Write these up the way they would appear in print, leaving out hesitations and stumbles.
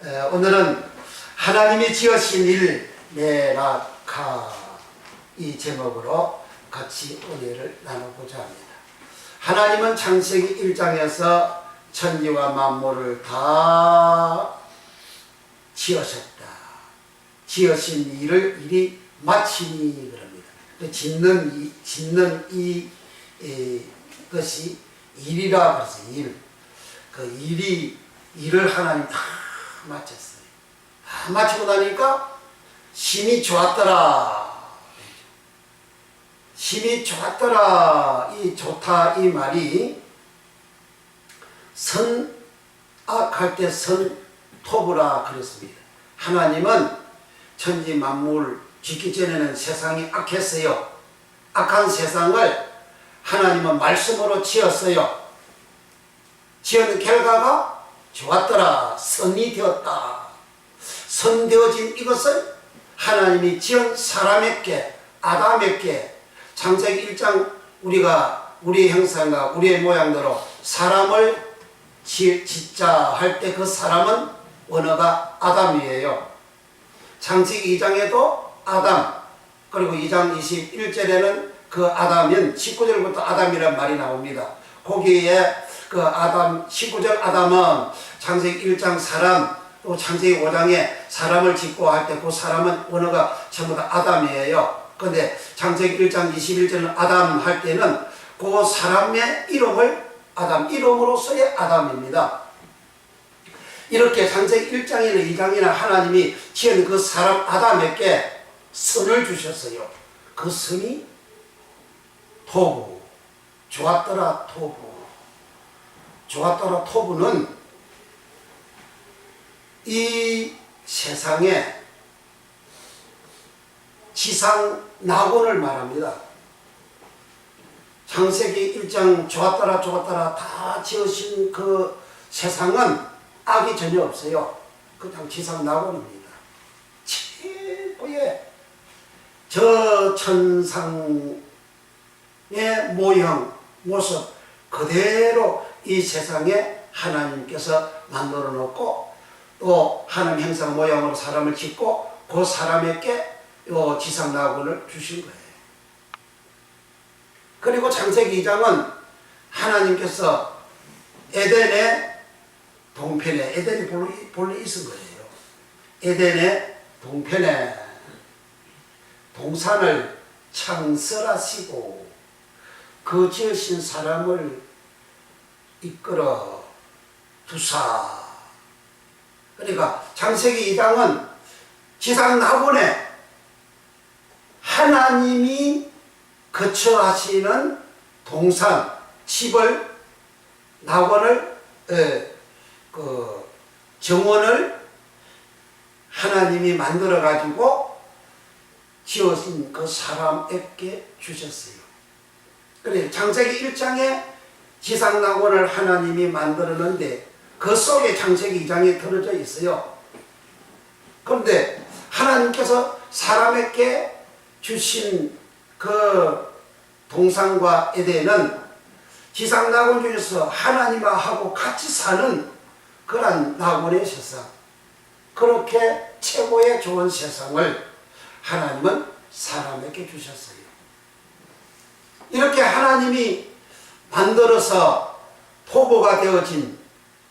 오늘은 하나님이 지으신 일 메라카 이 제목으로 같이 은혜를 나누고자 합니다. 하나님은 창세기 1장에서 천지와 만물을 다 지으셨다. 지으신 일을 일이 마치니 그럽니다. 짓는 것이 일이라 그래서 일. 그 일을 하나님 다 마쳤어요. 다 마치고 나니까 심히 좋았더라. 심히 좋았더라. 이 좋다 이 말이 선악할 때 선토부라 그랬습니다. 하나님은 천지 만물 짓기 전에는 세상이 악했어요. 악한 세상을 하나님은 말씀으로 지었어요. 지은 결과가 좋았더라. 선이 되었다. 선되어진 이것을 하나님이 지은 사람에게, 아담에게 창세기 1장 우리가 우리의 형상과 우리의 모양대로 사람을 짓자 할 때 그 사람은 원어가 아담이에요. 창세기 2장에도 아담, 그리고 2장 21절에는 그 아담은 19절부터 아담이란 말이 나옵니다. 거기에 그 아담, 19절 아담은 창세기 1장 사람, 또 창세기 5장에 사람을 짓고 할 때 그 사람은 원어가 전부 다 아담이에요. 근데 창세기 1장 21절은 아담 할 때는 그 사람의 이름을 아담, 이름으로서의 아담입니다. 이렇게 창세기 1장이나 2장이나 하나님이 지은 그 사람 아담에게 선을 주셨어요. 그 선이 토부, 좋았더라 토부. 좋았더라 토부는 이 세상에 지상 낙원을 말합니다. 창세기 1장 좋았더라 좋았더라 다 지으신 그 세상은 악이 전혀 없어요. 그냥 지상 낙원입니다. 최고의 저 천상의 모형, 모습 그대로 이 세상에 하나님께서 만들어 놓고 또 하나님 형상 모양으로 사람을 짓고 그 사람에게 요 지상 낙원을 주신 거예요. 그리고 창세기 2장은 하나님께서 에덴의 동편에, 에덴이 본래 있은 거예요. 에덴의 동편에 동산을 창설하시고 그 지으신 사람을 이끌어 두사. 그러니까 창세기 2장은 지상 낙원에 하나님이 거처하시는 동산, 집을, 낙원을, 그 정원을 하나님이 만들어 가지고 지으신 그 사람에게 주셨어요. 그래 창세기 1장에 지상 낙원을 하나님이 만들었는데 그 속에 창세기 2장에 들어져 있어요. 그런데 하나님께서 사람에게 주신 그 동산과 에덴은 지상 낙원 중에서 하나님하고 같이 사는 그런 낙원의 세상, 그렇게 최고의 좋은 세상을 하나님은 사람에게 주셨어요. 이렇게 하나님이 만들어서 토보가 되어진,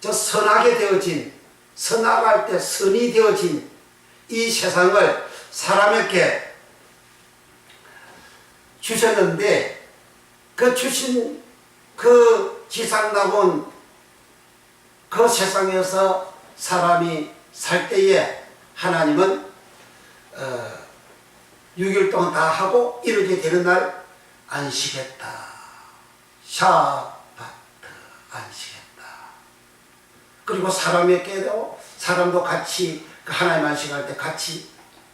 저 선하게 되어진, 선악할 때 선이 되어진 이 세상을 사람에게 주셨는데 그 주신 그 지상낙원 그 세상에서 사람이 살 때에 하나님은 6일 동안 다 하고 이렇게 되는 날 안식했다. 샤바트 안식했다. 그리고 사람에게도 사람도 같이 그 하나님 안식할 때 같이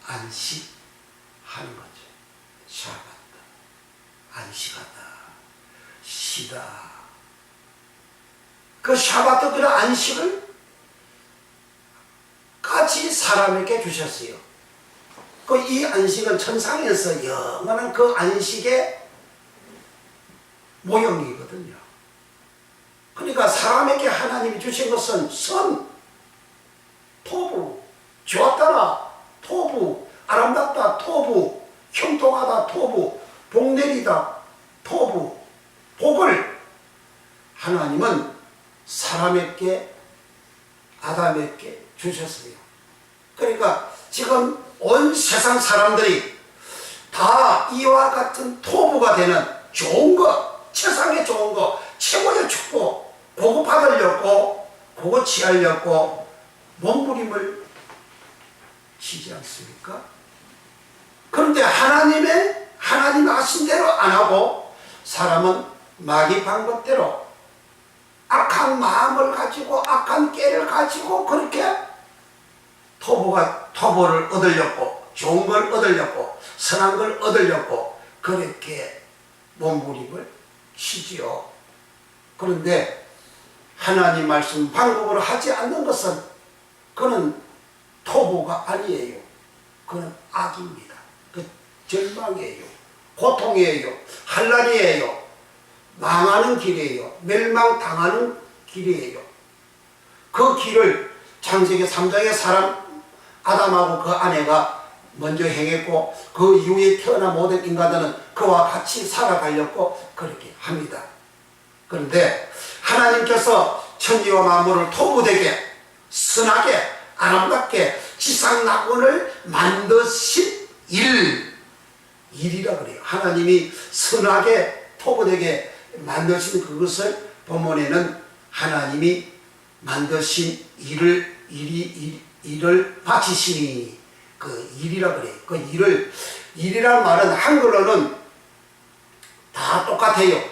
안식하는 거죠. 샤바트 안식하다. 쉬다. 그 샤바트 그런 안식을 같이 사람에게 주셨어요. 그 이 안식은 천상에서 영원한 그 안식의 모형이거든요. 그러니까 사람에게 하나님이 주신 것은 선, 토부, 토부, 아름답다 토부, 형통하다 토부, 복내리다 토부, 복을 하나님은 사람에게, 아담에게 주셨어요. 그러니까 지금 온 세상 사람들이 다 이와 같은 토부가 되는 좋은 것, 세상에 좋은 것, 최고의 축복, 그거 받으려고, 그거 취하려고 몸부림을 치지 않습니까? 그런데 하나님 하신 대로 안 하고 사람은 마귀 방법대로 악한 마음을 가지고 악한 깨를 가지고 그렇게 토보를 얻으려고, 좋은 걸 얻으려고, 선한 걸 얻으려고 그렇게 몸부림을 치지요. 그런데 하나님 말씀 방법으로 하지 않는 것은 그는 토보가 아니에요. 그는 악입니다. 그 절망이에요. 고통이에요. 환난이에요. 망하는 길이에요. 멸망당하는 길이에요. 그 길을 창세기 3장의 사람 아담하고 그 아내가 먼저 행했고 그 이후에 태어난 모든 인간들은 그와 같이 살아가려고 그렇게 합니다. 그런데 하나님께서 천지와 만물을 토부되게 선하게 아름답게 지상낙원을 만드신 일이라 그래요. 하나님이 선하게 토부되게 만드신 그것을 본문에는 하나님이 만드신 일을 바치시니 그 일이라 그래요. 그 일이란 말은 한글로는 다 똑같아요.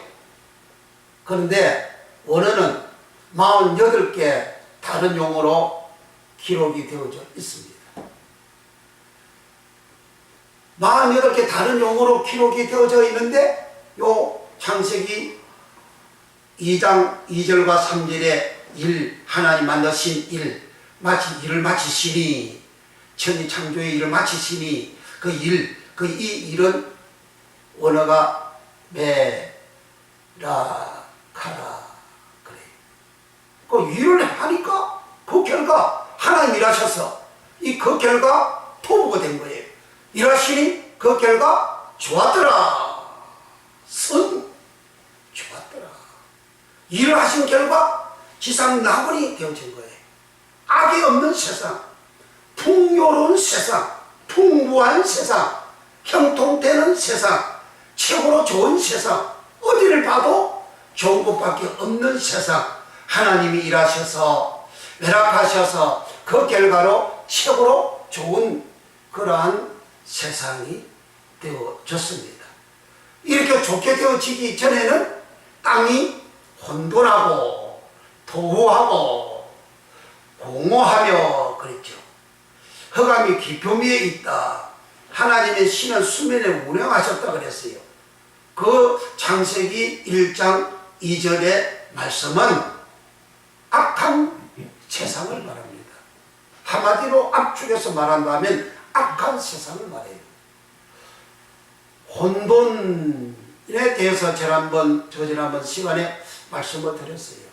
그런데 원어는 48개 다른 용어로 기록이 되어져 있습니다. 48개 다른 용어로 기록이 되어져 있는데 요 창세기 2장 2절과 3절에 하나님 만드신 마치 일을 마치시니 천지 창조의 일을 마치시니 이 일은 원어가 메라카라 그래요. 그 일을 하니까 그 결과 하나님 일하셔서 그 결과 토부가 된 거예요. 일하시니 그 결과 좋았더라. 좋았더라. 일을 하신 결과 지상 낙원이 되어진 거예요. 악이 없는 세상, 풍요로운 세상, 풍부한 세상, 형통되는 세상, 최고로 좋은 세상, 어디를 봐도 좋은 것밖에 없는 세상, 하나님이 일하셔서 매락하셔서 그 결과로 최고로 좋은 그러한 세상이 되어졌습니다. 이렇게 좋게 되어지기 전에는 땅이 혼돈하고 도후하고 공허하며 그랬죠. 흑암이 깊음위에 있다. 하나님의 신은 수면에 운행하셨다 그랬어요. 그 창세기 1장 2절의 말씀은 악한 세상을 말합니다. 한마디로 압축해서 말한다면 악한 세상을 말해요. 혼돈에 대해서 지난번 시간에 말씀을 드렸어요.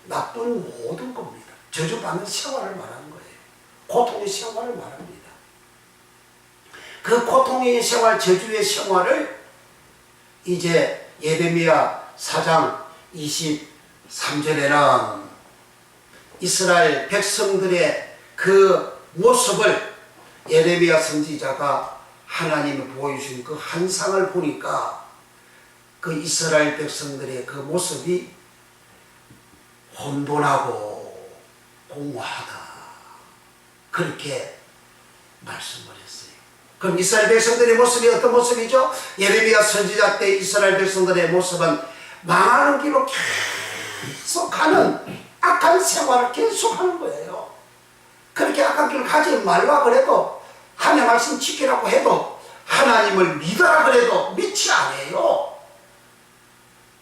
나쁜 모든 겁니다. 저주받는 생활을 말하는 거예요. 고통의 생활을 말합니다. 그 고통의 생활, 저주의 생활을 이제 예레미야 4장 23절에는 이스라엘 백성들의 그 모습을 예레미야 선지자가 하나님이 보여주신 그 환상을 보니까 그 이스라엘 백성들의 그 모습이 혼돈하고 공허하다. 그렇게 말씀을 했어요. 그럼 이스라엘 백성들의 모습이 어떤 모습이죠? 예레미야 선지자 때 이스라엘 백성들의 모습은 망하는 길로 계속 가는 악한 생활을 계속 하는 거예요. 그렇게 악한 길을 가지 말라 그래도 하나님 말씀 지키라고 해도 하나님을 믿어라 그래도 믿지 않아요.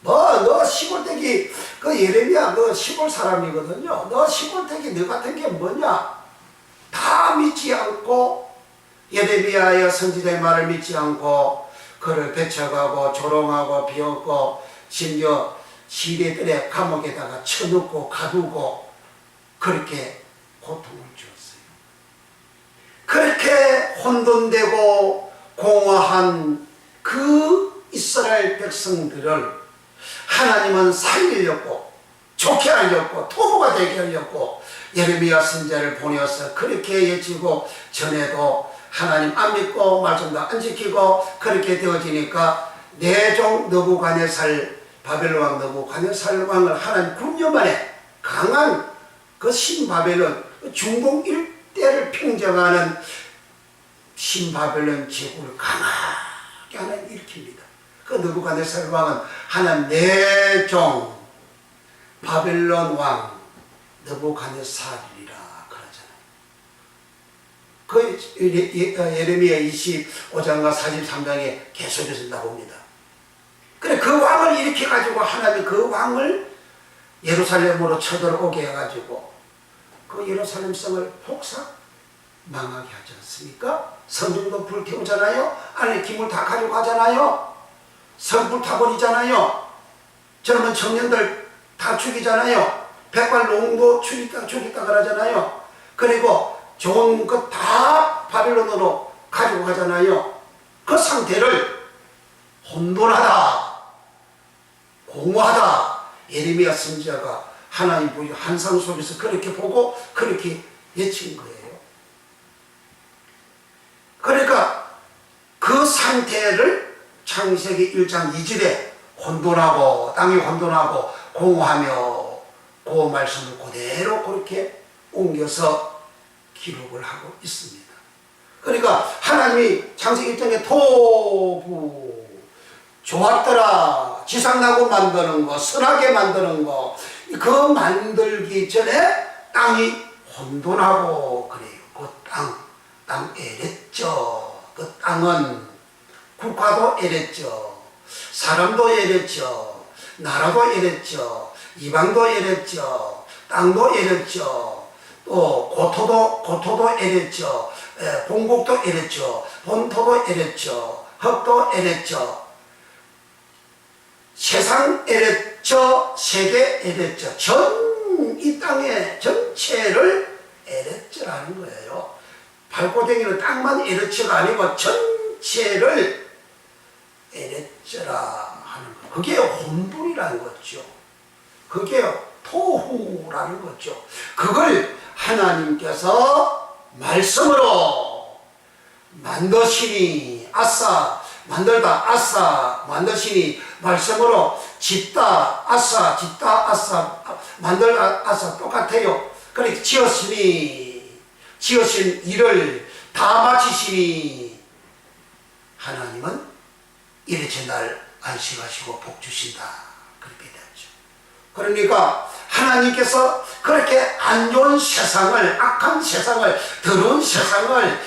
너 시골댁이 그 예레미야 너 시골 사람이거든요. 너 시골댁이 너 같은 게 뭐냐? 다 믿지 않고 예레미야의 선지자의 말을 믿지 않고 그를 배척하고 조롱하고 비웃고 심지어 시대들의 감옥에다가 쳐넣고 가두고 그렇게 고통을 주었어요. 그렇게 흥분되고 공허한 그 이스라엘 백성들을 하나님은 살리려고, 좋게 하려고, 토부가 되게 하려고 예레미야 선지자를 보내어서 그렇게 외치고 전에도 하나님 안 믿고 말씀도 안 지키고 그렇게 되어지니까 내 종 느부갓네살, 바벨론 왕 느부갓네살 왕을 하나님 9년 만에 강한 그 신바벨론 중동 일대를 평정하는 신바벨론 제국을 강하게 하나님 일으킵니다. 그 느부갓네살 왕은 하나님 내 종 바벨론 왕 느부갓네살이라 그러잖아요. 그 예레미야 25장과 43장에 계속해서 나옵니다. 그래 그 왕을 일으켜 가지고 하나님이 그 왕을 예루살렘으로 쳐들어오게 해가지고 그 예루살렘 성을 폭삭 망하게 하지 않습니까? 성중도 불태우잖아요. 안에 기물 다 가져가잖아요. 성 불타버리잖아요. 젊은 청년들 다 죽이잖아요. 백발농도 죽이다 그러잖아요. 그리고 좋은 것 다 바빌론으로 가지고 가잖아요. 그 상태를 혼돈하다, 공허하다, 예레미야 선지자가 하나님 보여 환상 속에서 그렇게 보고 그렇게 외친 거예요. 그러니까 그 상태를 창세기 1장 2절에 혼돈하고 땅이 혼돈하고 공허하며 그 말씀을 그대로 그렇게 옮겨서 기록을 하고 있습니다. 그러니까 하나님이 창세기 1장에 토부 좋았더라, 지상나고 만드는 거, 선하게 만드는 거, 그 만들기 전에 땅이 혼돈하고 그래요. 그 땅 애랬죠. 그 땅은 국가도 애랬죠. 사람도 애랬죠. 나라도 애랬죠. 이방도 애랬죠. 땅도 애랬죠. 또 고토도 애랬죠. 본국도 애랬죠. 본토도 애랬죠. 흙도 애랬죠. 세상 애랬죠. 세계 애랬죠. 전 이 땅의 전체를 애랬죠라는 거예요. 발고댕이는 땅만 애랬죠가 아니고 전체를 애랬죠라 하는 거. 그게 혼돈이라는 거죠. 그게 토후라는 거죠. 그걸 하나님께서 말씀으로 만드시니 아싸, 만들다 아싸, 만드시니 말씀으로 짓다 아싸, 짓다 아싸, 만들다 아싸 똑같아요. 그러니까 지었으니 지으신 일을 다 마치시니 하나님은 이래저 날 안식하시고 복 주신다. 그렇게 되죠. 그러니까 하나님께서 그렇게 안 좋은 세상을, 악한 세상을, 더러운 세상을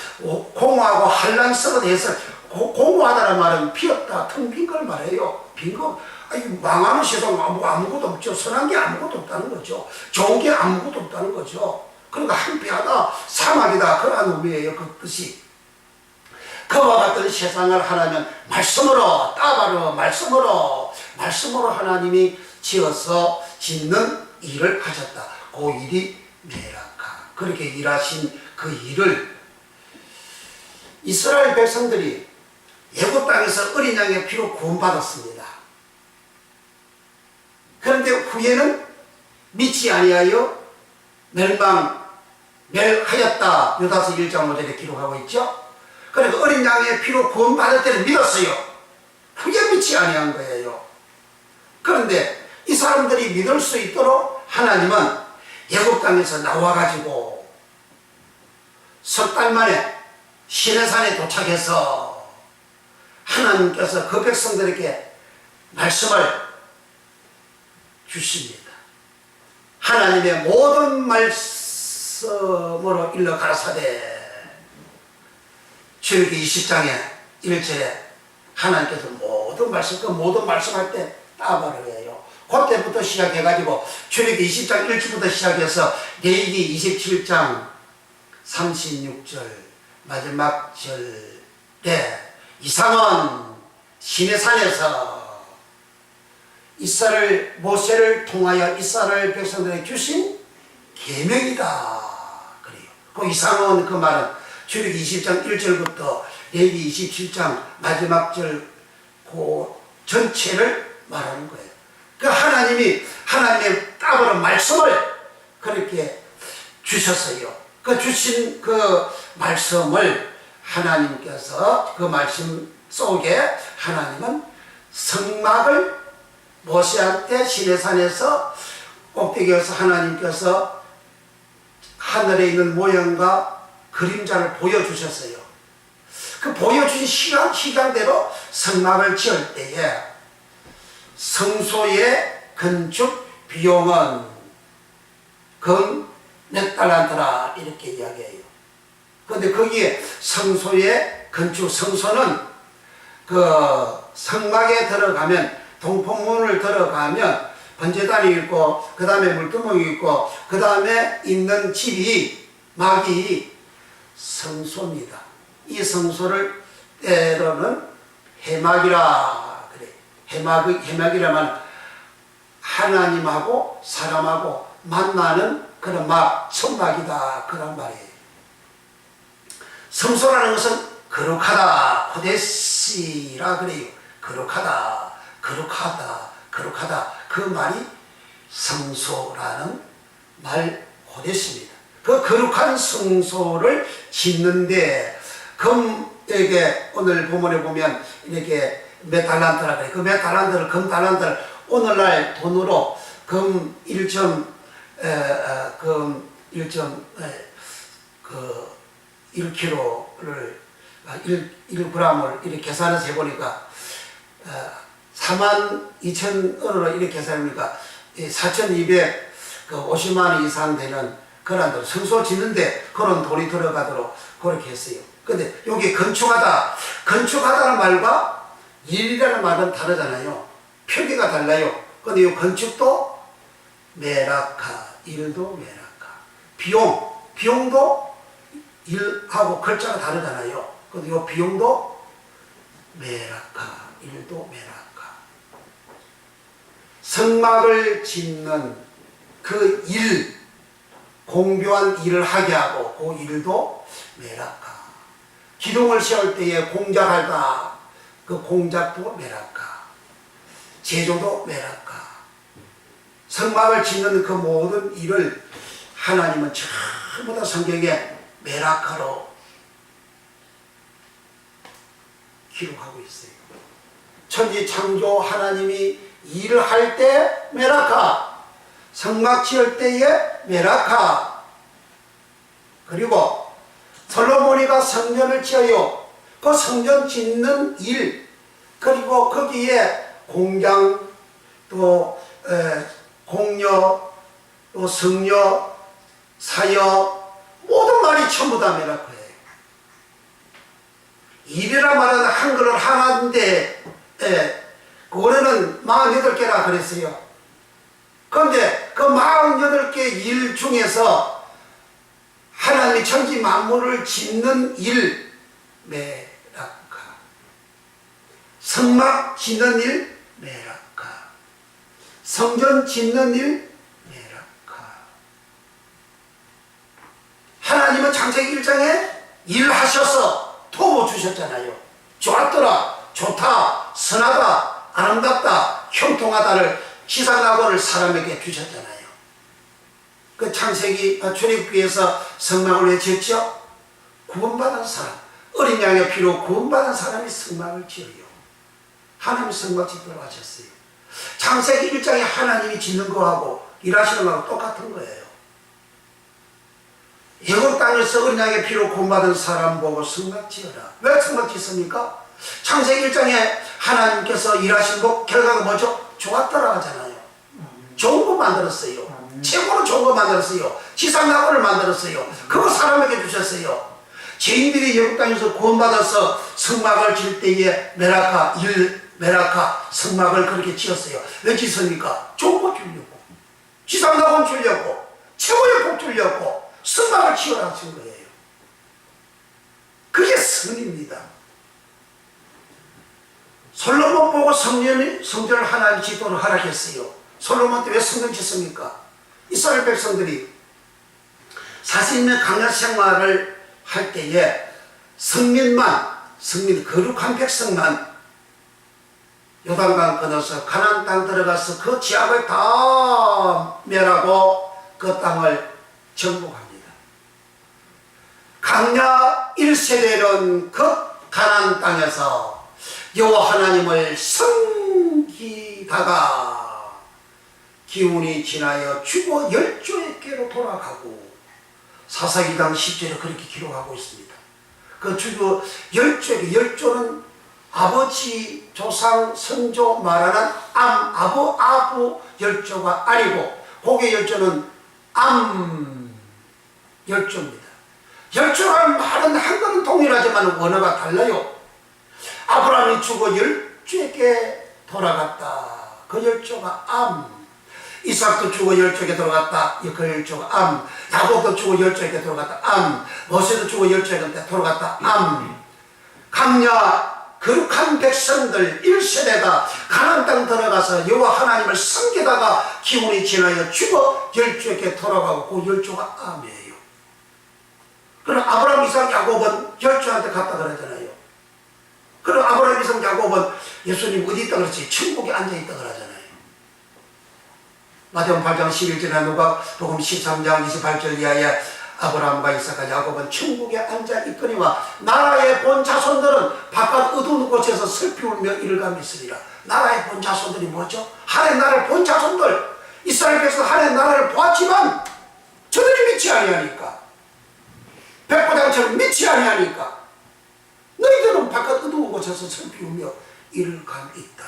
공허하고 한란스러운 해서 공허하다는 말은 비었다, 텅 빈 걸 말해요. 빈 거, 아니, 망하는 세상 아무것도 없죠. 선한 게 아무것도 없다는 거죠. 좋은 게 아무것도 없다는 거죠. 그러니까 한패하다, 사막이다, 그런 의미예요. 그 뜻이. 그와 같은 세상을 하나님 말씀으로, 따바로 말씀으로 하나님이 지어서 짓는 일을 하셨다. 그 일이 메라카. 그렇게 일하신 그 일을 이스라엘 백성들이 애굽 땅에서 어린 양의 피로 구원받았습니다. 그런데 후에는 믿지 아니하여 멸하였다. 유다서 1장 5절에 기록하고 있죠. 그러니까 어린 양의 피로 구원받을 때는 믿었어요. 후에 믿지 아니한 거예요. 그런데 이 사람들이 믿을 수 있도록 하나님은 애굽 땅에서 나와가지고 석 달 만에 시내산에 도착해서 하나님께서 그 백성들에게 말씀을 주십니다. 하나님의 모든 말씀으로 일러 가라사대. 출애굽기 20장에 1절에 하나님께서 모든 말씀할 때 따바를 해요. 그때부터 시작해가지고 출애굽기 20장 1절부터 시작해서 레위기 27장 36절 마지막 절에 이상은 시내산에서 모세를 통하여 이스라엘 백성들에게 주신 계명이다. 그래요. 그 이상은 그 말은 출애굽기 20장 1절부터 레위기 27장 마지막 절 그 전체를 말하는 거예요. 그 하나님이 하나님의 따로 말씀을 그렇게 주셨어요. 그 주신 그 말씀을 하나님께서 그 말씀 속에 하나님은 성막을 모세한테 시내산에서 꼭대기에서 하나님께서 하늘에 있는 모형과 그림자를 보여주셨어요. 그 보여주신 시간대로 성막을 지을 때에 성소의 건축 비용은 금 몇 달란트라 이렇게 이야기해요. 그런데 거기에 성소의 건축 성소는 그 성막에 들어가면 동포문을 들어가면 번제단이 있고 그 다음에 물두멍이 있고 그 다음에 있는 집이 막이 성소입니다. 이 성소를 때로는 회막이라 그래. 회막이라면 하나님하고 사람하고 만나는 그런 막 천막이다 그런 말이에요. 성소라는 것은 거룩하다 호데시라 그래요. 거룩하다 그 말이 성소라는 말 호데시입니다. 그 거룩한 성소를 짓는데 금에게 오늘 본문에 보면 이렇게 몇 달란트라 그래. 그 몇 달란트를 금 달란트를 오늘날 돈으로 금 1kg를 1g을 이렇게 계산해서 해보니까 42,000원으로 이렇게 계산하니까 4,250만 원 이상 되는 그런 데 성소 짓는데 그런 돈이 들어가도록 그렇게 했어요. 근데 여기 건축하다는 말과 일이라는 말은 다르잖아요. 표기가 달라요. 근데 이 건축도 메라카, 일도 메라카. 비용도 일하고 글자가 다르잖아요. 근데 이 비용도 메라카, 일도 메라카. 성막을 짓는 그 일, 공교한 일을 하게 하고 그 일도 메라카. 기둥을 세울 때에 공작하다 그 공작도 메라카. 제조도 메라카. 성막을 짓는 그 모든 일을 하나님은 전부 다 성경에 메라카로 기록하고 있어요. 천지 창조 하나님이 일을 할 때 메라카, 성막 지을 때에 메라카, 그리고 솔로몬이가 성전을 지어요. 그 성전 짓는 일, 그리고 거기에 공장, 또 공여, 또 성여, 사여, 모든 말이 전부 다 메라카예요. 일이란 말은 한글은 하나인데 그거는 48개라 그랬어요. 그런데 그 48개 일 중에서 하나님이 천지 만물을 짓는 일 메라카, 성막 짓는 일 메라카, 성전 짓는 일 메라카. 하나님은 창세기 1장에 일하셔서 토부 주셨잖아요. 좋았더라, 좋다, 선하다, 아름답다, 형통하다를 지상낙원을 사람에게 주셨잖아요. 그 창세기 출애굽기에서 성막을 왜 지었죠? 구원받은 사람, 어린 양의 피로 구원받은 사람이 성막을 지어요. 하나님이 성막 짓도록 하셨어요. 창세기 1장에 하나님이 짓는 거하고 일하시는 거하고 똑같은 거예요. 애굽 땅에서 어린 양의 피로 구원받은 사람 보고 성막 지어라. 왜 성막 짓습니까? 창세기 1장에 하나님께서 일하신 거 결과가 뭐죠? 좋았더라 하잖아요. 좋은 거 만들었어요. 최고로 좋은 거 만들었어요. 지상낙원을 만들었어요. 그거 사람에게 주셨어요. 죄인들이 애굽 땅에서 구원받아서 성막을 지을 때에 메라카 성막을 그렇게 지었어요. 왜 짓습니까? 좋은 거 주려고, 지상낙원 주려고, 최고의 복 주려고 성막을 지어라 하신 거예요. 그게 선입니다. 솔로몬 보고 성전을 하나님 짓도록 허락했어요. 솔로몬 때 왜 성전 짓습니까? 이스라엘 백성들이 40년 광야 생활을 할 때에 성민 거룩한 백성만 요단강 건너서 가나안 땅 들어가서 그 지역을 다 멸하고 그 땅을 정복합니다. 강야 1세대는 그 가나안 땅에서 여호와 하나님을 섬기다가 기운이 지나여 죽어 열조에게로 돌아가고 사사기당 10절에 그렇게 기록하고 있습니다. 그 죽어 열조에게, 열조는 아버지, 조상, 선조 말하는 아부 열조가 아니고 고개 열조는 열조입니다. 열조라는 말은 한글은 동일하지만 원어가 달라요. 아브라함이 죽어 열조에게 돌아갔다. 그 열조가 이삭도 죽어 열조에게 돌아갔다. 그 열조가 야곱도 죽어 열조에게 돌아갔다. 모세도 죽어 열조에게 돌아갔다. 강야 거룩한 백성들 1세대가 가나안 땅 들어가서 여호와 하나님을 섬기다가 기운이 지나여 죽어 열조에게 돌아가고 그 열조가 암이에요. 그럼 아브라함, 이삭, 야곱은 열조한테 갔다 그러잖아요. 그럼 아브라함, 이삭, 야곱은 예수님 어디 있다 그랬지? 천국에 앉아있다 그러잖아요. 마태복음 8장 11절에 누가복음 13장 28절 이하에 아브라함과 이삭과 야곱은 천국에 앉아 있거니와 나라의 본 자손들은 바깥 어두운 곳에서 슬피 울며 이를감이 있으리라. 나라의 본 자손들이 뭐죠? 하나님의 나라를 본 자손들. 이스라엘께서 하나님의 나라를 보았지만 저들이 믿지 아니하니까, 백부장처럼 믿지 아니하니까 너희들은 바깥 어두운 곳에서 슬피 울며 이를감이 있다.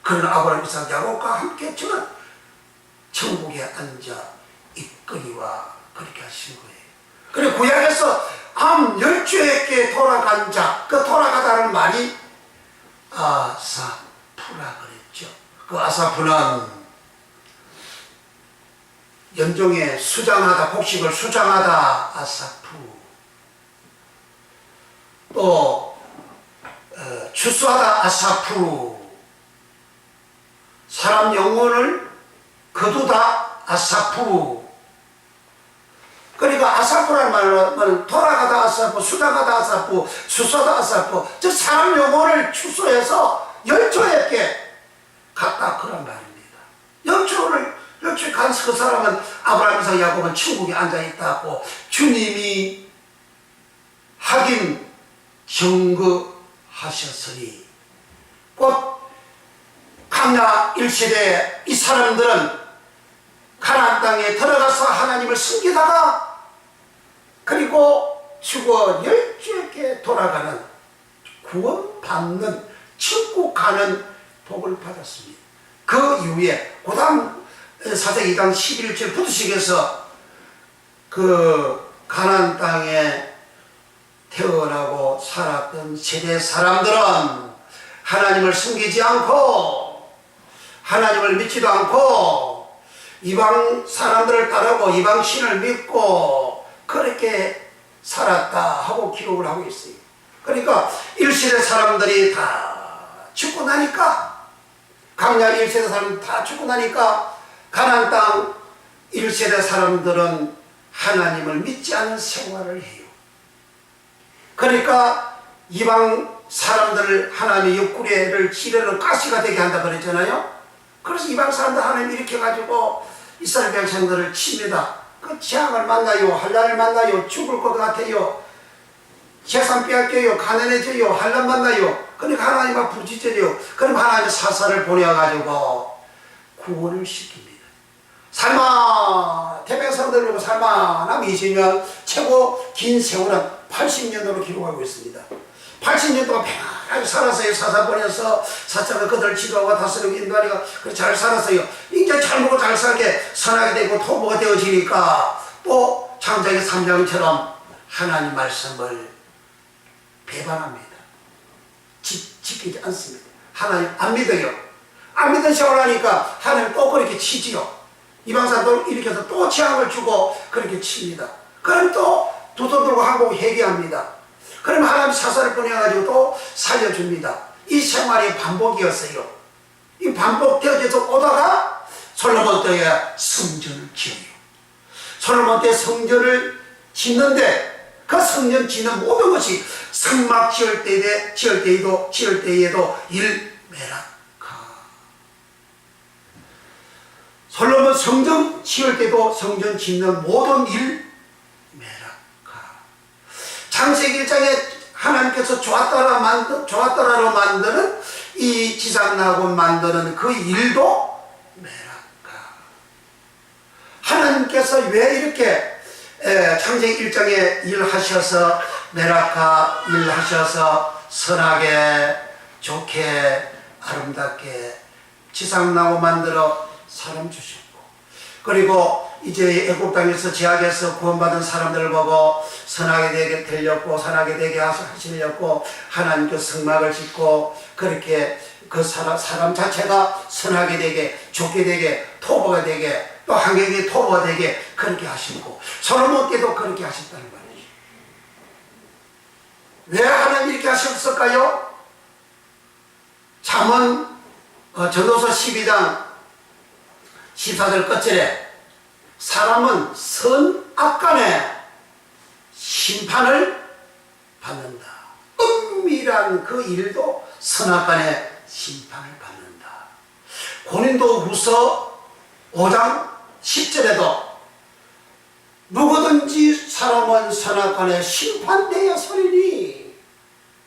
그러나 아브라함, 이삭, 야곱과 함께 저는 천국에 앉아 있거니와 그렇게 하신 거예요. 그리고 구약에서 열조에게 돌아간 자, 그 돌아가다는 말이 아사푸라 그랬죠. 그 아사푸는 연종에 수장하다, 곡식을 수장하다 아사푸, 또 추수하다 아사푸, 사람 영혼을 거두다 아사푸. 그러니까 아사푸라는 말은 돌아가다 아사푸, 수장하다 아사푸, 추수하다 아사푸, 즉 사람 영혼을 추수해서 열조에게 갔다 그런 말입니다. 열조에 간 그 사람은 아브라함, 이삭, 야곱은 천국에 앉아있다고 주님이 하긴 경거하셨으니, 곧 강야 1세대 이 사람들은 가나안 땅에 들어가서 하나님을 섬기다가 그리고 죽어 열조에게 돌아가는, 구원받는, 천국 가는 복을 받았습니다. 그 이후에 고다음 사사기 2장 11절 부두식에서 그 가나안 땅에 태어나고 살았던 세대 사람들은 하나님을 섬기지 않고 하나님을 믿지도 않고 이방 사람들을 따르고 이방 신을 믿고 그렇게 살았다 하고 기록을 하고 있어요. 그러니까 1세대 사람들이 다 죽고 나니까, 강야 1세대 사람들 다 죽고 나니까 가나안 땅 1세대 사람들은 하나님을 믿지 않는 생활을 해요. 그러니까 이방 사람들을 하나님의 옆구리를 찌르는 가시가 되게 한다 그랬잖아요. 그래서 이방 사람들 하나님 이렇게 가지고 이스라엘 백성들을 칩니다. 그 재앙을 만나요, 환난을 만나요, 죽을 것 같아요, 재산 빼앗겨요, 가난해져요, 환난 만나요. 그러니까 하나님 앞 부르짖어요. 그럼 하나님의 사사를 보내가지고 구원을 시킵니다. 살마, 태백성들 보고 살마, 남 20년, 최고 긴 세월은 80년으로 기록하고 있습니다. 80년 동안 평안하게 살았어요. 사사 보내서 사자가 그들 지도하고 다스리고 인도하니까 잘 살았어요. 이제 잘 먹고 잘 살게 선하게 되고 토부가 되어지니까 또 창세기 3장처럼 하나님 말씀을 배반합니다. 지키지 않습니다. 하나님 안 믿어요. 안 믿는 세월하니까 하나님 또 그렇게 치지요. 이방 사람들 일으켜서 또 재앙을 주고 그렇게 칩니다. 그럼 또 두 손 들고 한국 회개합니다. 그럼 하나님 사사를 보내가지고 또 살려줍니다. 이 생활이 반복이었어요. 이 반복되어서 오다가 솔로몬 때에 성전을 지어요. 솔로몬 때 성전을 짓는데 그 성전 짓는 모든 것이 성막 지을 때에도 일메라카. 솔로몬 성전 지을 때도 성전 짓는 모든 일메라카. 창세기 1장에 하나님께서 좋았더라로 만드는 이 지상낙원 만드는 그 일도 메라카. 하나님께서 왜 이렇게 창세기 1장에 일하셔서 메라카 일하셔서 선하게 좋게 아름답게 지상낙원 만들어 사람 주셨고, 그리고 이제 애굽 땅에서 제약에서 구원받은 사람들을 보고 선하게 되게 되렸고 선하게 되게 하시려고 하나님께 성막을 짓고, 그렇게 그 사람 자체가 선하게 되게 좋게 되게 토보가 되게 또 환경이 토보가 되게 그렇게 하시고, 솔로몬 때도 그렇게 하셨다는 말이죠. 왜 하나님 이렇게 하셨을까요? 잠언 전도서 12장 14절 끝절에 사람은 선악간에 심판을 받는다. 은밀한 그 일도 선악간에 심판을 받는다. 고린도후서 5장 10절에도 누구든지 사람은 선악간에 심판되어 서리니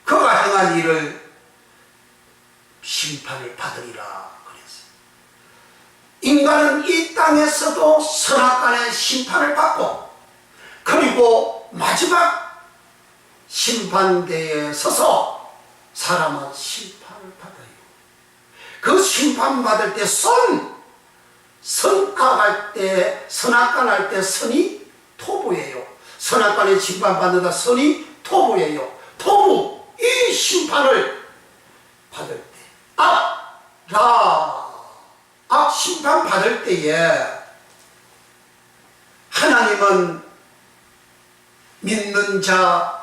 그가 행한 일을 심판을 받으리라. 인간은 이 땅에서도 선악간의 심판을 받고, 그리고 마지막 심판대에 서서 사람은 심판을 받아요. 그 심판받을 때 선악할 때, 선악간 할 때 선이 토부예요. 선악간에 심판받는다 선이 토부예요. 토부, 이 심판을 받을 때 악 심판 받을 때에 하나님은 믿는 자,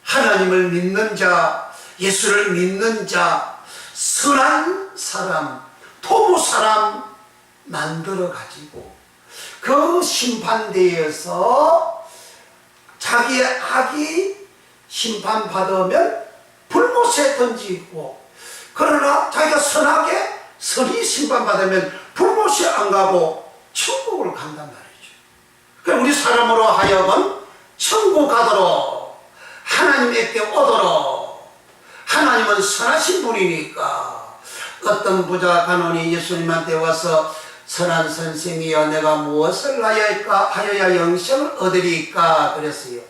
하나님을 믿는 자, 예수를 믿는 자, 선한 사람, 토부 사람 만들어 가지고 그 심판대에서 자기의 악이 심판받으면 불못에 던지고, 그러나 자기가 선이 심판받으면 불못이 안 가고 천국을 간단 말이죠. 그러니까 우리 사람으로 하여금 천국 가도록, 하나님에게 오도록, 하나님은 선하신 분이니까. 어떤 부자 간원이 예수님한테 와서 선한 선생이여 내가 무엇을 하여야 영생을 얻으리까 그랬어요.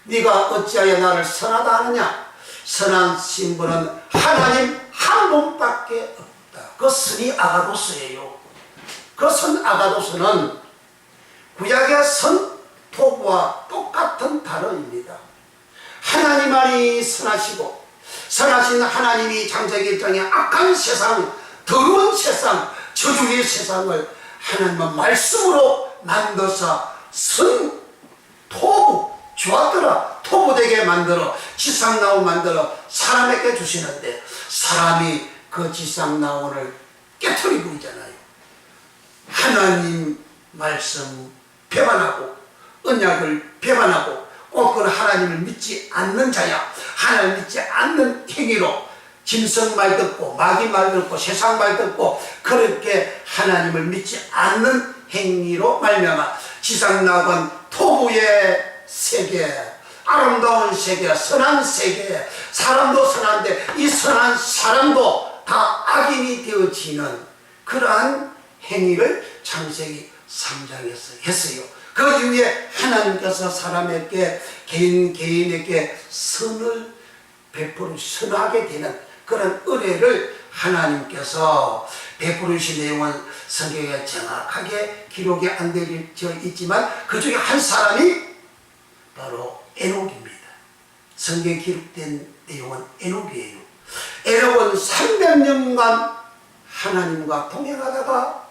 네가 어찌하여 나를 선하다 하느냐? 선하신 분은 하나님 한 분밖에 없다. 그 선이 아가도스예요. 그 선 아가도스는 구약의 선 토부와 똑같은 단어입니다. 하나님만이 선하시고, 선하신 하나님이 창세기 1장에 악한 세상, 더러운 세상, 저주의 세상을 하나님은 말씀으로 만들어서 선, 토부, 좋았더라 토부되게 만들어 지상나온 만들어 사람에게 주시는데, 사람이 그 지상나온을 깨트리고 있잖아요. 하나님 말씀 배반하고 언약을 배반하고 꼭 하나님을 믿지 않는 자야. 하나님을 믿지 않는 행위로 짐승 말 듣고 마귀 말 듣고 세상 말 듣고 그렇게 하나님을 믿지 않는 행위로 말미암아 지상낙원 토부의 세계, 아름다운 세계, 선한 세계, 사람도 선한데 이 선한 사람도 다 악인이 되어지는 그러한 행위를 창세기 3장에서 했어요. 그 이후에 하나님께서 사람에게 개인에게 선을 선하게 되는 그런 은혜를 하나님께서 베푸르신 내용은 성경에 정확하게 기록이 안 되어 있지만 그 중에 한 사람이 바로 에녹입니다. 성경에 기록된 내용은 에녹이에요. 에녹은 300년간 하나님과 동행하다가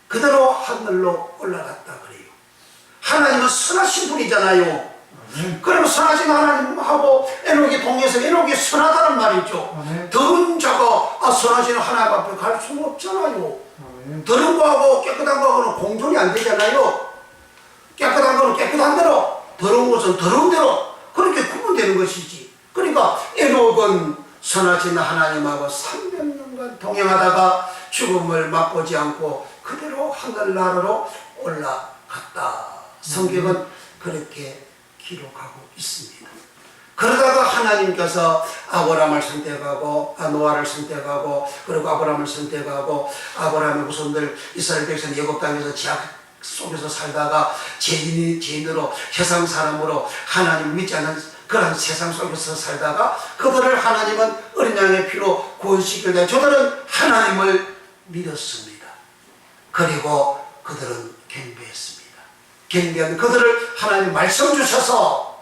그대로 하늘로 올라갔다 그래요. 하나님은 선하신 분이잖아요. 그럼 선하신 하나님하고 에녹이 동행해서 에녹이 선하다는 말이죠. 더러운 자가 선하신 하나님 앞에 갈 수는 없잖아요. 더러운 거하고 깨끗한 거하고는 공존이 안 되잖아요. 깨끗한 거는 깨끗한 대로, 더러운 것은 더러운 대로 그렇게 구분되는 것이지. 그러니까 에녹은 선하신 하나님하고 300년간 동행하다가 죽음을 맛보지 않고 그대로 하늘나라로 올라갔다. 성경은 그렇게 기록하고 있습니다. 그러다가 하나님께서 아브라함을 선택하고 노아를 선택하고 그리고 아브라함을 선택하고 아브라함의 후손들 이스라엘 백성 애굽 땅에서 제약 속에서 살다가 죄인으로 세상 사람으로 하나님을 믿지 않는 그런 세상 속에서 살다가 그들을 하나님은 어린 양의 피로 구원시킬 때 저들은 하나님을 믿었습니다. 그리고 그들은 경배했습니다. 경배한 그들을 하나님 말씀 주셔서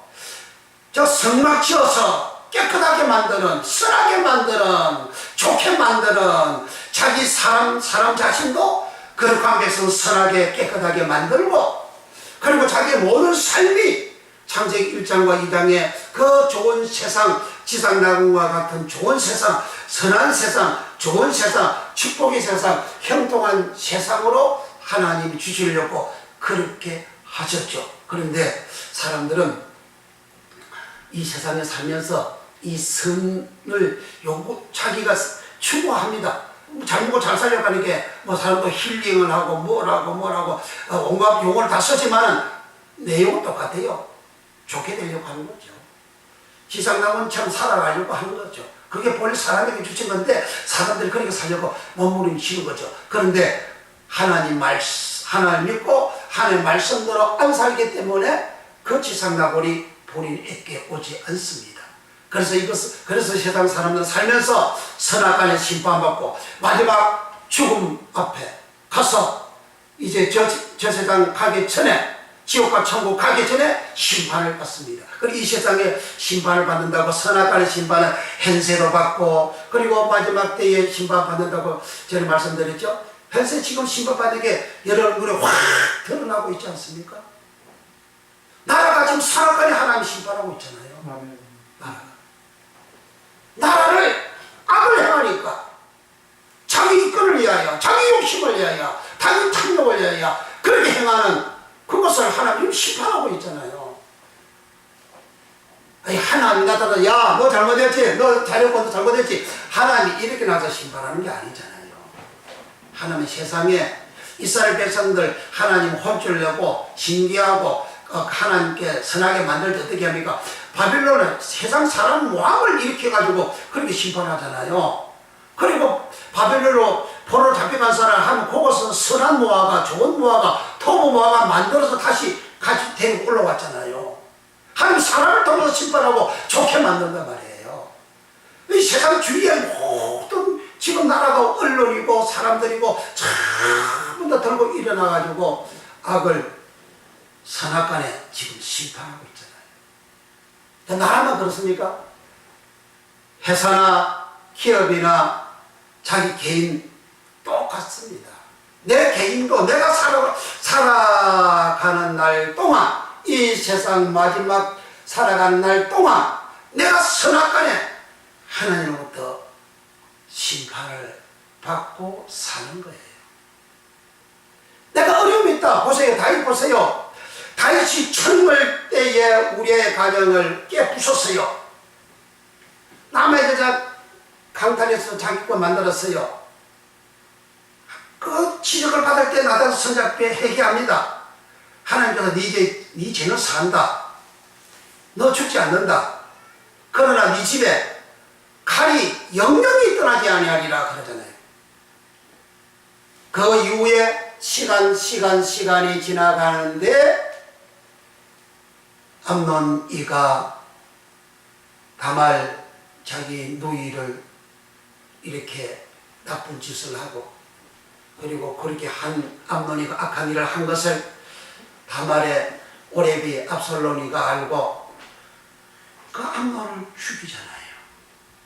저 성막 지어서 깨끗하게 만드는, 쓰라게 만드는, 좋게 만드는 자기 사람 자신도 그 관계에서 선하게 깨끗하게 만들고 그리고 자기의 모든 삶이 창세기 1장과 2장의 그 좋은 세상, 지상나궁과 같은 좋은 세상, 선한 세상, 좋은 세상, 축복의 세상, 형통한 세상으로 하나님이 주시려고 그렇게 하셨죠. 그런데 사람들은 이 세상에 살면서 이 선을 자기가 추구합니다. 잘 먹고 잘 살려가는 게 뭐 사람도 힐링을 하고 뭐라고 온갖 용어를 다 쓰지만 내용은 똑같아요. 좋게 되려고 하는 거죠. 지상나무처럼 살아가려고 하는 거죠. 그게 본래 사람에게 주신 건데 사람들이 그렇게 살려고 몸부림치는 거죠. 그런데 하나님 믿고 하나님 말씀대로 안 살기 때문에 그 지상나무리 본인에게 오지 않습니다. 그래서 세상 사람들은 살면서 선악간에 심판받고 마지막 죽음 앞에 가서 이제 저 세상 가기 전에 지옥과 천국 가기 전에 심판을 받습니다. 그리고 이 세상에 심판을 받는다고 선악간의 심판은 현세로 받고 그리고 마지막 때에 심판받는다고 전에 말씀드렸죠. 현세 지금 심판받는 게 여러분 얼굴에 확 드러나고 있지 않습니까? 나라가 지금 선악간에 하나님 심판하고 있잖아요. 나라를 악을 행하니까 자기 이권을 위하여 자기 욕심을 위하여 자기 탐욕을 위하여 그렇게 행하는 그것을 하나님 심판하고 있잖아요. 아니 하나님 나타나 야 너 잘못했지 너 자료권도 잘못했지 하나님이 이렇게 나서 심판하는 게 아니잖아요. 하나님 세상에 이스라엘 백성들 하나님 혼쭐 내고 신기하고 하나님께 선하게 만들 때 어떻게 합니까? 바빌론은 세상 사람 왕을 일으켜가지고 그렇게 심판하잖아요. 그리고 바빌론으로 포로로 잡혀간 사람 하면 그것은 선한 모아가 좋은 모아가 토부 모아가 만들어서 다시 같이 데리고 올라왔잖아요. 하나님 사람을 통해서 심판하고 좋게 만든단 말이에요. 이 세상 주위에 모든 지금 나라가 언론이고 사람들이고 전부 다 들고 일어나가지고 악을 선악간에 지금 심판하고 있잖아요. 나라만 그렇습니까? 회사나 기업이나 자기 개인 똑같습니다. 내 개인도 내가 살아가는 날 동안 이 세상 마지막 살아가는 날 동안 내가 선악간에 하나님으로부터 심판을 받고 사는 거예요. 내가 어려움이 있다. 보세요. 다윗 보세요. 다윗이 천벌 때에 우리의 가정을 깨부쉈어요. 남의 여자 강탈해서 자기 거 만들었어요. 그 지적을 받을 때 나타나서 선자께 회개합니다. 하나님께서 네 죄는 산다. 너 죽지 않는다. 그러나 네 집에 칼이 영영이 떠나지 아니하리라 그러잖아요. 그 이후에 시간이 지나가는데 암논이가 다말 자기 누이를 이렇게 나쁜 짓을 하고 그리고 그렇게 한 암논이가 악한 일을 한 것을 다말의 오레비 압살롬이가 알고 그 암논을 죽이잖아요.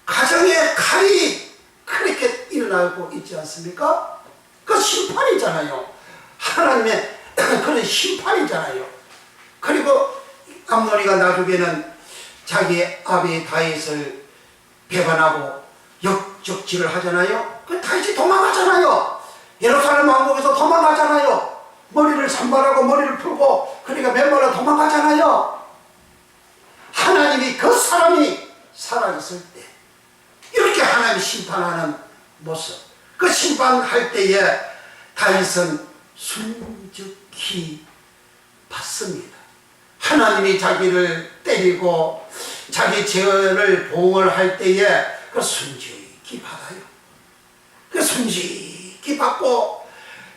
가정에 칼이 그렇게 일어나고 있지 않습니까? 그 심판이잖아요. 하나님의 그런 심판이잖아요. 그리고 암논이가 나중에는 자기 아비 다윗을 배반하고 역적질을 하잖아요. 그 다윗이 도망가잖아요. 예루살렘 왕국에서 도망가잖아요. 머리를 산발하고 머리를 풀고 그러니까 맨발로 도망가잖아요. 하나님이 그 사람이 살아있을 때 이렇게 하나님 심판하는 모습, 그 심판할 때에 다윗은 순적히 봤습니다. 하나님이 자기를 때리고 자기 죄를 보응을 할 때에 그 순적히 받아요. 그 순적히 받고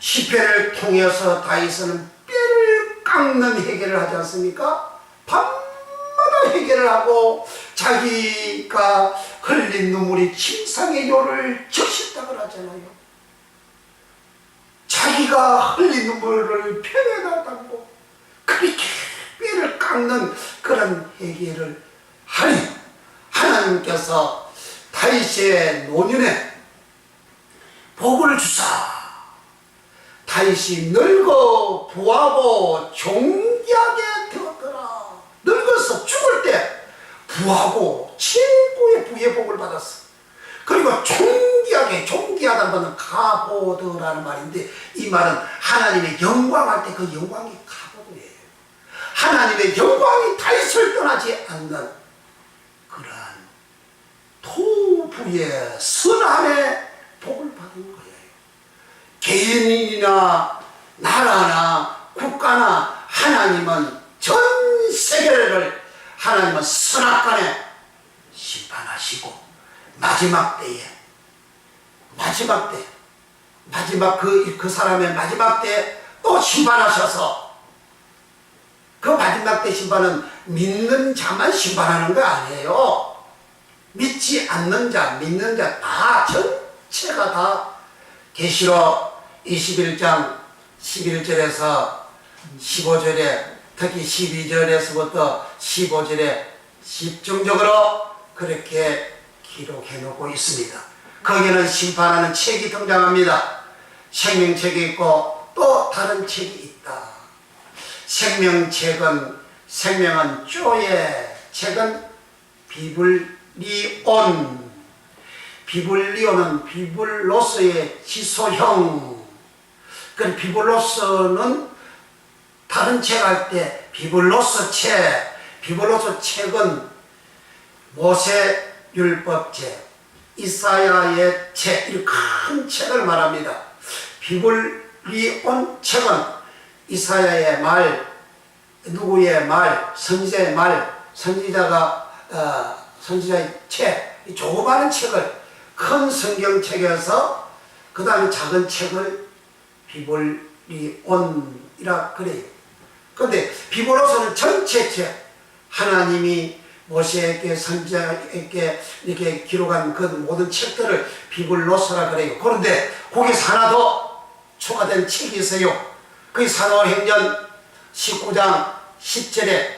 시편을 통해서 다윗은 뼈를 깎는 회개를 하지 않습니까? 밤마다 회개를 하고 자기가 흘린 눈물이 침상의 요를 적신다고 하잖아요. 자기가 흘린 눈물을 편에다 담고 그렇게 뼈를 깎는 그런 회개를 하니 하나님께서 다윗의 노년에 복을 주사 다윗이 늙어 부하고 존귀하게 되었더라. 늙어서 죽을 때 부하고 최고의 부의 복을 받았어. 그리고 존귀하다는 것은 가보드라는 말인데, 이 말은 하나님의 영광할 때 그 영광이 가보드예요. 하나님의 영광이 다윗을 떠나지 않는 그러한 토부의 선함의 복을 받은 거예요. 개인이나 나라나 국가나 하나님은 전 세계를 하나님은 선악간에 심판하시고 마지막 그 사람의 마지막 때에 또 심판하셔서, 그 마지막 때 심판은 믿는 자만 심판하는 거 아니에요. 믿지 않는 자, 믿는 자 다 전체가 다 계시록 21장 11절에서 15절에, 특히 12절에서부터 15절에 집중적으로 그렇게 기록해 놓고 있습니다. 거기는 심판하는 책이 등장합니다. 생명책이 있고 또 다른 책이 있다. 생명은 쪼의 책은 비블리온. 비블리온은 비블로스의 지소형. 그 비블로스는 다른 책 할 때 비블로스 책은 모세 율법책, 이사야의 책, 이 큰 책을 말합니다. 비블리온 책은 이사야의 말, 누구의 말, 선지자의 말, 선지자의 책, 이 조그마한 책을 큰 성경책에서 그 다음에 작은 책을 비블리온이라 그래요. 그런데 비블로스는 전체 책, 하나님이 모세에게 선지자에게 이렇게 기록한 그 모든 책들을 비블로스라 그래요. 그런데 거기서 하나 더 추가된 책이 있어요. 그게 사도행전 19장 10절에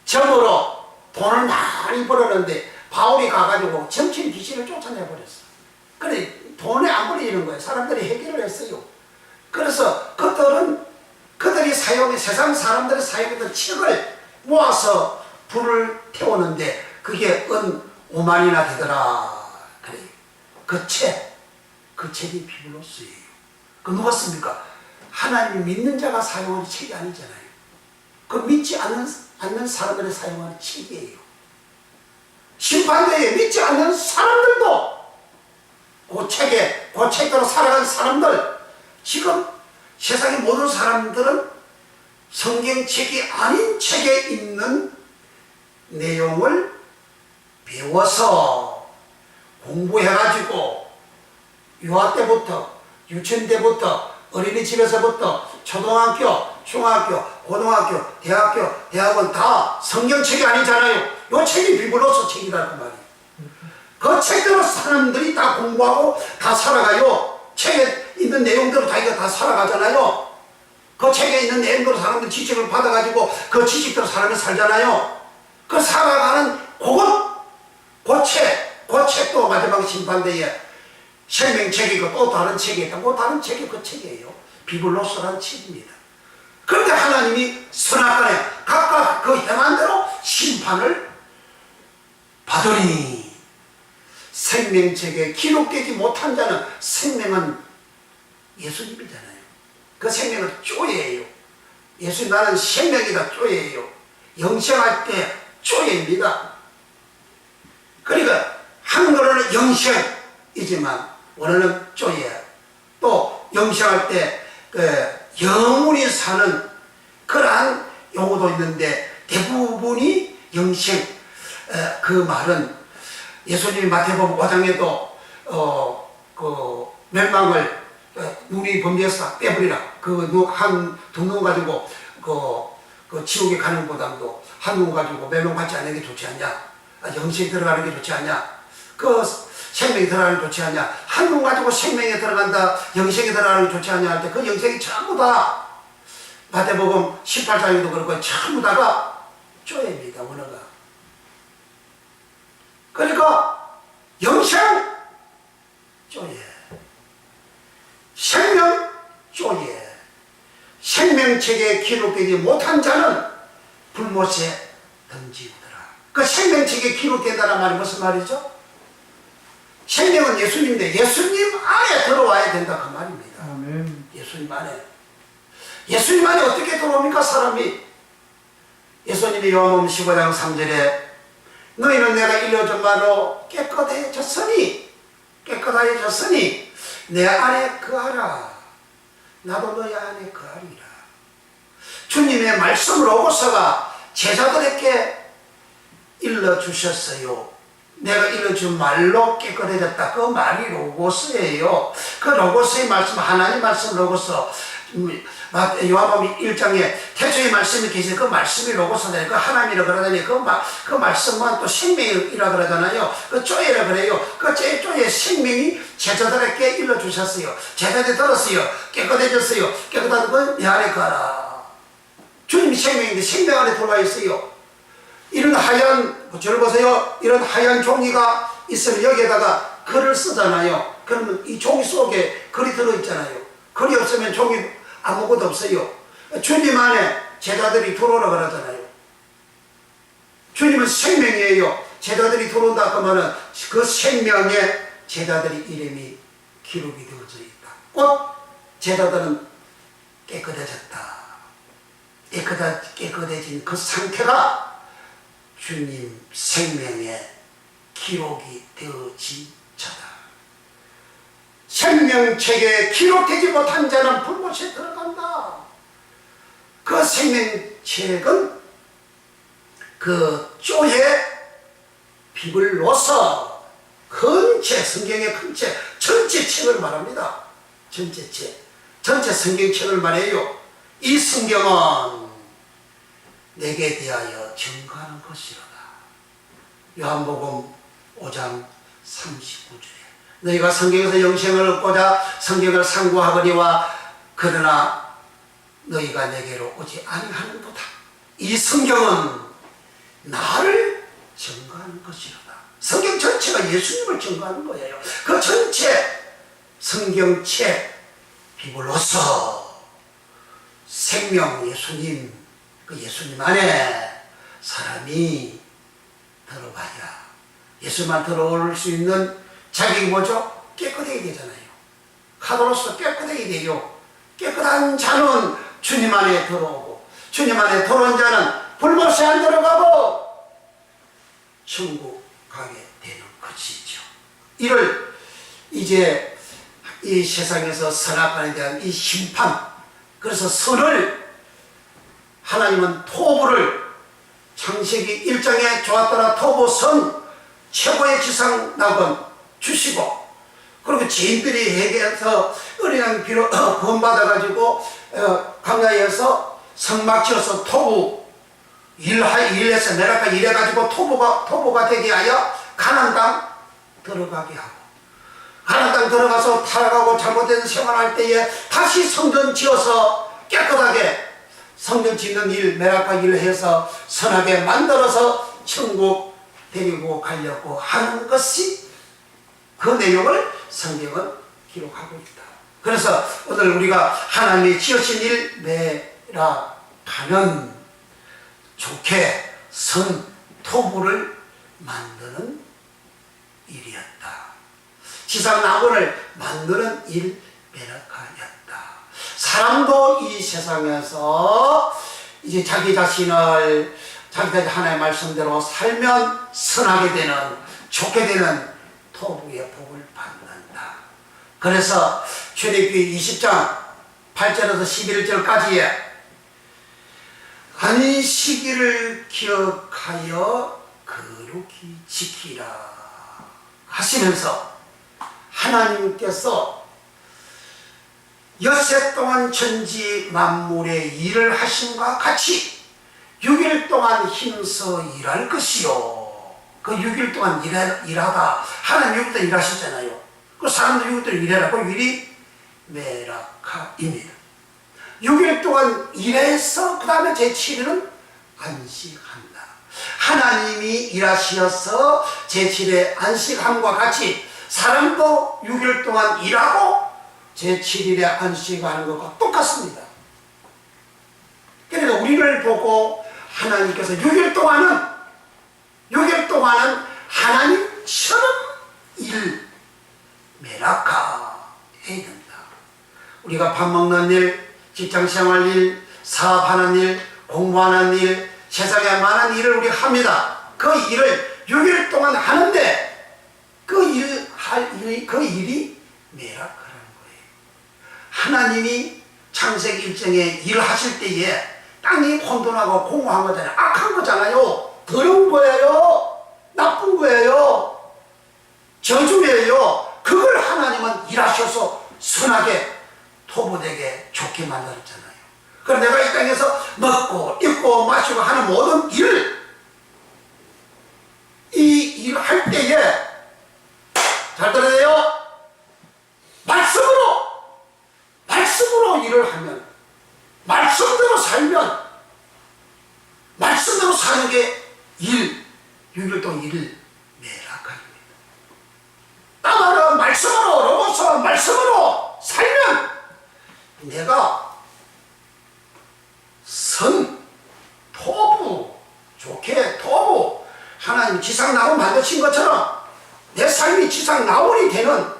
점으로 돈을 많이 벌었는데 바울이 가가지고 점친 귀신을 쫓아내버렸어. 그래 돈에 안 벌리는 거예요. 사람들이 해결을 했어요. 그래서 그들이 세상 사람들이 사용했던 책을 모아서 불을 태우는데 그게 은 5만이나 되더라. 그래요. 그 책이 비블로스예요. 그 누가 씁니까? 하나님 믿는 자가 사용하는 책이 아니잖아요. 그 믿지 않는 사람들이 사용하는 책이에요. 심판대에 믿지 않는 사람들도 그 책대로 살아간 사람들, 지금 세상의 모든 사람들은 성경책이 아닌 책에 있는 내용을 배워서 공부해가지고 유아 때부터, 유치원 때부터, 어린이집에서부터 초등학교, 중학교, 고등학교, 대학원 다 성경책이 아니잖아요. 요 책이 비블로스 책이다 그 말이에요. 그 책대로 사람들이 다 공부하고 다 살아가요. 책에 있는 내용대로 자기가 다 살아가잖아요. 그 책에 있는 내용대로 사람들이 지식을 받아가지고 그 지식대로 사람이 살잖아요. 그 살아가는 그 책도 마지막 심판대에 생명책이고 또 다른 책이 있다. 그 다른 책이 그 책이에요. 비블로스라는 책입니다. 그런데 하나님이 선악간에 각각 그 행한 대로 심판을 받으니, 생명책에 기록되지 못한 자는, 생명은 예수님이잖아요. 그 생명은 쪼예요. 예수님 나는 생명이다 쪼예요. 영생할 때 쪼예입니다. 그러니까 한글로는 영생이지만 원어는 쪼예. 또 영생할 때 영원히 사는 그러한 용어도 있는데 대부분이 영생. 그 말은 예수님이 마태복음 5장에도 그 멸망을 눈이 범죄해서 빼버리라. 두 눈 가지고 그 지옥에 가는 보다도 한 눈 가지고 멸망받지 않는 게 좋지 않냐? 영생에 들어가는 게 좋지 않냐? 그 생명에 들어가는 게 좋지 않냐? 한 눈 가지고 생명에 들어간다, 영생에 들어가는 게 좋지 않냐 할 때 그 영생이 전부 다 마태복음 18장에도 그렇고 전부 다가 쪼입니다. 원어가. 그러니까 영생 쪼예, 생명 쪼예, 생명책에 기록되지 못한 자는 불못에 던지우더라. 그 생명책에 기록된다는 말이 무슨 말이죠? 생명은 예수님인데 예수님 안에 들어와야 된다 그 말입니다. 아멘. 예수님 안에. 예수님 안에 어떻게 들어옵니까 사람이? 예수님이 요한복음 15장 3절에 너희는 내가 일러준 바로 깨끗해졌으니 내 안에 거하라. 나도 너희 안에 거하리라. 주님의 말씀으로 오고서가 제자들에게 일러주셨어요. 내가 일러준 말로 깨끗해졌다. 그 말이 로고스예요. 그 로고스의 말씀, 하나님 말씀 로고스. 요한복음 1장에 태초의 말씀이 계신 그 말씀이 로고스다. 그 하나님이라 그러더니 그 말씀만 또 생명이라 그러잖아요. 그 쪼예라 그래요. 그 쪼의 생명이 제자들에게 일러주셨어요. 제자들이 들었어요. 깨끗해졌어요. 깨끗한 건 내 안에 가라. 주님이 생명인데 생명 안에 들어와 있어요. 이런 하얀, 저를 보세요. 이런 하얀 종이가 있으면 여기에다가 글을 쓰잖아요. 그러면 이 종이 속에 글이 들어있잖아요. 글이 없으면 종이 아무것도 없어요. 주님 안에 제자들이 들어오라 그러잖아요. 주님은 생명이에요. 제자들이 들어온다 그러면 그 생명에 제자들의 이름이 기록이 되어져 있다. 곧 제자들은 깨끗해졌다. 깨끗해진 그 상태가 주님 생명에 기록이 되어진 자다. 생명책에 기록되지 못한 자는 불못에 들어간다. 그 생명책은 그 쪼에 비블로서 큰 책, 성경의 큰 책, 전체 책을 말합니다. 전체 책, 전체 성경책을 말해요. 이 성경은 내게 대하여 증거하는 것이로다. 요한복음 5장 39절에 너희가 성경에서 영생을 얻고자 성경을 상고하거니와 그러나 너희가 내게로 오지 아니하는도다. 이 성경은 나를 증거하는 것이로다. 성경 전체가 예수님을 증거하는 거예요. 그 전체 성경책 비블로서 생명 예수님, 그 예수님 안에 사람이 들어가야 예수만 들어올 수 있는 자격이 뭐죠? 깨끗하게 되잖아요. 카도로서 깨끗하게 돼요. 깨끗한 자는 주님 안에 들어오고 주님 안에 들어온 자는 불못에 안 들어가고 천국 가게 되는 것이죠. 이를 이제 이 세상에서 선악간에 대한 이 심판, 그래서 선을 하나님은 토부를 창세기 1장에 좋았더라 토부 선 최고의 지상 낙원 주시고 그리고 죄인들이 회개해서 은혜의 비로 구원받아가지고 광야에서 성막 지어서 토부 일해서 내가 일해가지고 토부가 되게 하여 가나안 땅 들어가게 하고 가나안 땅 들어가서 타락하고 잘못된 생활할 때에 다시 성전 지어서 깨끗하게 성전 짓는 일, 매락과 일을 해서 선하게 만들어서 천국 데리고 가려고 하는 것이 그 내용을 성경은 기록하고 있다. 그래서 오늘 우리가 하나님이 지으신 일 매락하는 좋게 선 토부를 만드는 일이었다. 지상 낙원을 만드는 일 매락하였다. 사람도 이 세상에서 이제 자기 자신을 자기들이 하나님의 말씀대로 살면 선하게 되는, 좋게 되는 토부의 복을 받는다. 그래서 출애굽기 20장 8절에서 11절까지의 안식일을 기억하여 거룩히 지키라 하시면서 하나님께서 엿새 동안 천지 만물의 일을 하심과 같이 6일 동안 힘써 일할 것이요. 그 6일 동안 일하다 하나님 6일 동안 일하셨잖아요. 그 사람들 6일 동안 일해라. 그 일이 메라카입니다. 6일 동안 일해서 그 다음에 제7일은 안식한다. 하나님이 일하시어서 제7일에 안식함과 같이 사람도 6일 동안 일하고 제7일에 안식하는 것과 똑같습니다. 그러니까 우리를 보고 하나님께서 6일 동안은 하나님처럼 메라카 해야 된다. 우리가 밥 먹는 일, 직장생활 일, 사업하는 일, 공부하는 일, 세상에 많은 일을 우리가 합니다. 그 일을 6일 동안 하는데 그 일이 메라카라는 거예요. 하나님이 창세기 1장에 일을 하실 때에 땅이 혼돈하고 공허한 거잖아요. 악한 거잖아요. 더러운 거예요. 나쁜 거예요. 저주예요. 그걸 하나님은 일하셔서 선하게 토부되게 좋게 만들었잖아요. 그럼 내가 이 땅에서 먹고 입고 마시고 하는 모든 일을 이 일을 할 때에 잘 들어야 돼요. 말씀으로 일을 하면, 말씀대로 살면, 말씀대로 사는 게 6일 동안 일을 메라카입니다. 따라서 말씀으로, 로고서 말씀으로 살면 내가 토부, 좋게 토부, 하나님 지상 나온 만드신 것처럼 내 삶이 지상 나온이 되는,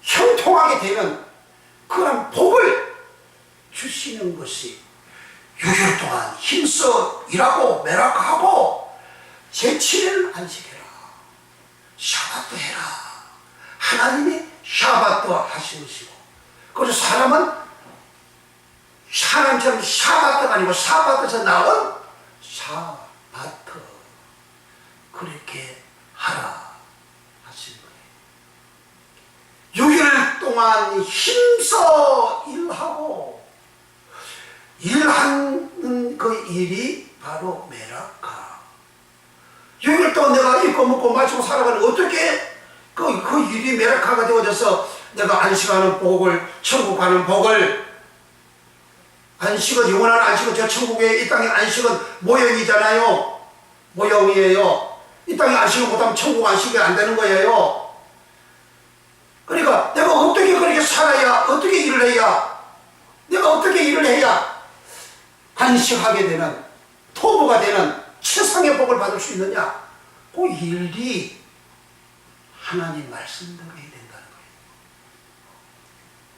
형통하게 되는 그런 복을 주시는 것이 6일 동안 힘써 일하고 메라카하고 제7일 안식해라. 샤밧도 해라. 하나님이 샤밧도 하시고, 그래서 사람은 하나님처럼 샤밧도가 아니고 사밧에서 나온 샤바트, 그렇게 하라 하신 거예요. 6일 동안 힘써 일하고, 일하는 그 일이 바로 메라카. 6일 동안 내가 입고 먹고 마시고 살아가는 어떻게 그 일이 메라카가 되어져서 내가 안식하는 복을, 천국 가는 복을, 안식은, 영원한 안식은 저 천국의 이 땅의 안식은 모형이잖아요. 모형이에요. 이 땅의 안식을 못하면 천국 안식이 안 되는 거예요. 그러니까 내가 어떻게 그렇게 살아야, 어떻게 일을 해야, 내가 어떻게 일을 해야 안식하게 되는, 토부가 되는 최상의 복을 받을 수 있느냐? 그 일이 하나님 말씀대로 해야 된다는 거예요.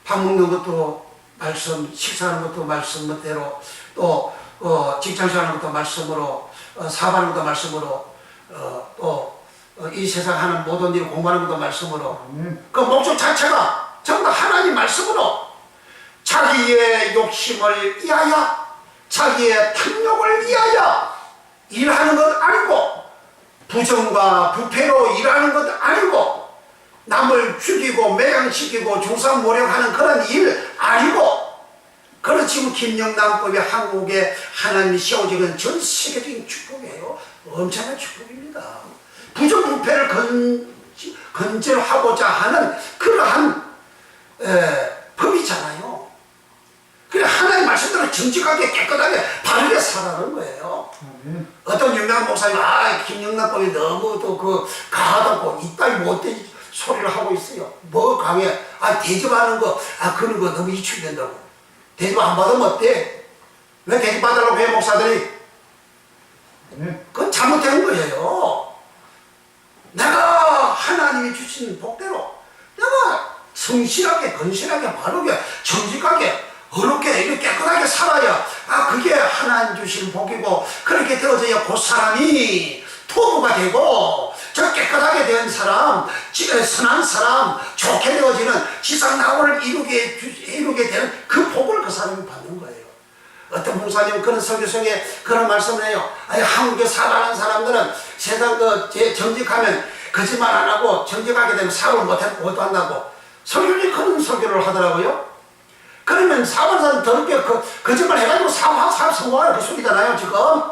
밥 먹는 것도 말씀, 식사하는 것도 말씀대로, 또 직장생활하는 것도 말씀으로, 사업하는 것도 말씀으로, 또 이 세상 하는 모든 일을 공부하는 것도 말씀으로, 그 목적 자체가 전부 다 하나님 말씀으로, 자기의 욕심을 위하여, 자기의 탐욕을 위하여 일하는 것 아니고, 부정과 부패로 일하는 것 아니고, 남을 죽이고 매장시키고 중상모략하는 그런 일 아니고, 그런 지금 김영란법이 한국에 하나님이 세워지는 전 세계적인 축복이에요. 엄청난 축복입니다. 부정부패를 건절하고자 하는 그러한 법이잖아요. 그래 하나님 말씀대로 정직하게 깨끗하게 바르게 살아가는 거예요. 어떤 유명한 목사님, 김영란법이 너무 또 강하다고 이따위 못된 소리를 하고 있어요. 뭐 강해? 대접하는 거, 그런 거 너무 이축된다고. 대접 안 받으면 어때? 왜 대접 받으라고 해, 목사들이? 그건 잘못된 거예요. 내가 하나님이 주신 복대로 내가 성실하게, 건실하게, 바르게, 정직하게 어렵게 이렇게 깨끗하게 살아야 그게 하나님 주신 복이고, 그렇게 되어져야 그 사람이 토부가 되고, 저 깨끗하게 된 사람, 선한 사람, 좋게 되어지는 지상낙원을 이루게 되는 그 복을 그 사람이 받는 거예요. 어떤 목사님은 그런 설교 속에 그런 말씀을 해요. 한국에 살아가는 사람들은 세상 정직하면 거짓말 안 하고 정직하게 되면 사업을 못 한다고 설교지 그런 설교를 하더라고요. 그러면 사업하는 사람 더럽게 거짓말 해가지고 사업 성공하는 그 소리잖아요, 지금.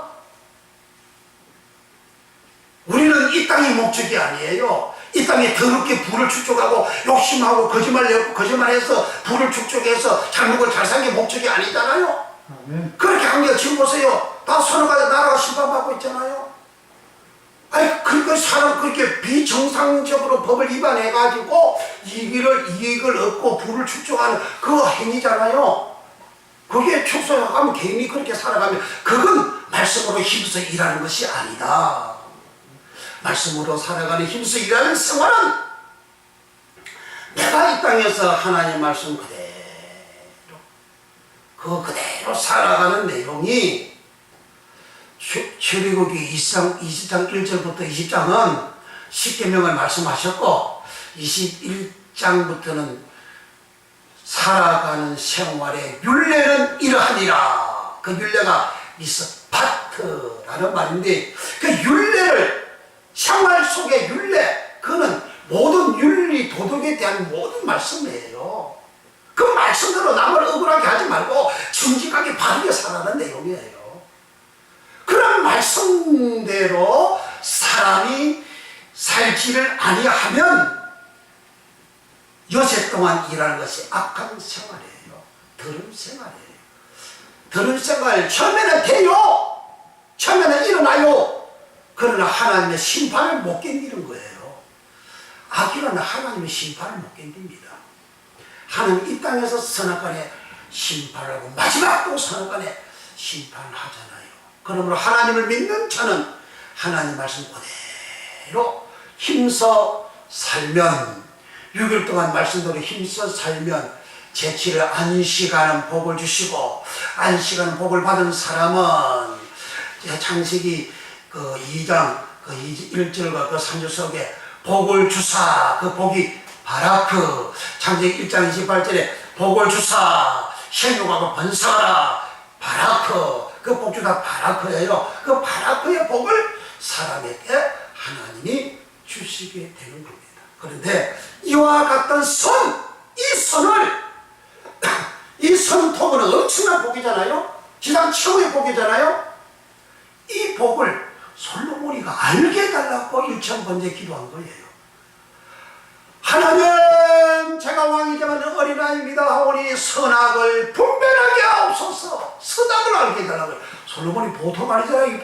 우리는 이 땅이 목적이 아니에요. 이 땅에 더럽게 부를 축적하고 욕심하고 거짓말해서 부를 축적해서 잘먹고 잘 사는 게 목적이 아니잖아요. 그렇게 한 게 지금 보세요. 다 선언가 나라가 심판받고 있잖아요. 그러니까 사람 그렇게 비정상적으로 법을 위반해가지고 이익을 얻고 부를 축적하는 그 행위잖아요. 그게 축소하면 개인이 그렇게 살아가면 그건 말씀으로 힘써 일하는 것이 아니다. 말씀으로 살아가는 힘써 일하는 생활은 내가 이 땅에서 하나님 말씀 그대로 살아가는 내용이 출애굽기 20장 1절부터 20장은 십계명을 말씀하셨고 21장부터는 살아가는 생활의 율례는 이러하니라. 그 율례가 미스파트라는 말인데, 그 율례를 생활 속의 율례, 그는 모든 윤리 도덕에 대한 모든 말씀이에요. 그 말씀대로 남을 억울하게 하지 말고 정직하게 바르게 살아가는 내용이에요. 그런 말씀대로 사람이 살지를 아니하면 여세 동안 일하는 것이 악한 생활이에요. 더러운 생활이에요. 더러운 생활 처음에는 돼요. 처음에는 일어나요. 그러나 하나님의 심판을 못 견디는 거예요. 악인은 하나님의 심판을 못 견딥니다. 하나님 이 땅에서 선악간에 심판을 하고 마지막으로 선악간에 심판을 하잖아요. 그러므로 하나님을 믿는 저는 하나님 말씀 그대로 힘써 살면, 6일 동안 말씀대로 힘써 살면 제7일 안식하는 복을 주시고, 안식하는 복을 받은 사람은 창세기 2장 1절과 3절 속에 복을 주사, 그 복이 바라크, 창세기 1장 28절에 복을 주사 생육하고 번성하라, 바라크, 그 복 주다 바라크예요. 그 바라크의 복을 사람에게 하나님이 주시게 되는 겁니다. 그런데 이와 같은 이 선토는 엄청난 복이잖아요. 지상 최고의 복이잖아요. 이 복을 솔로몬이가 알게 해달라고 1000번째 기도한 거예요. 하나님, 제가 왕이지만 어린아이입니다 하오니 선악을 분별하게 하옵소서. 선악을 알게 해달라고. 솔로몬이 보통 아니잖아요.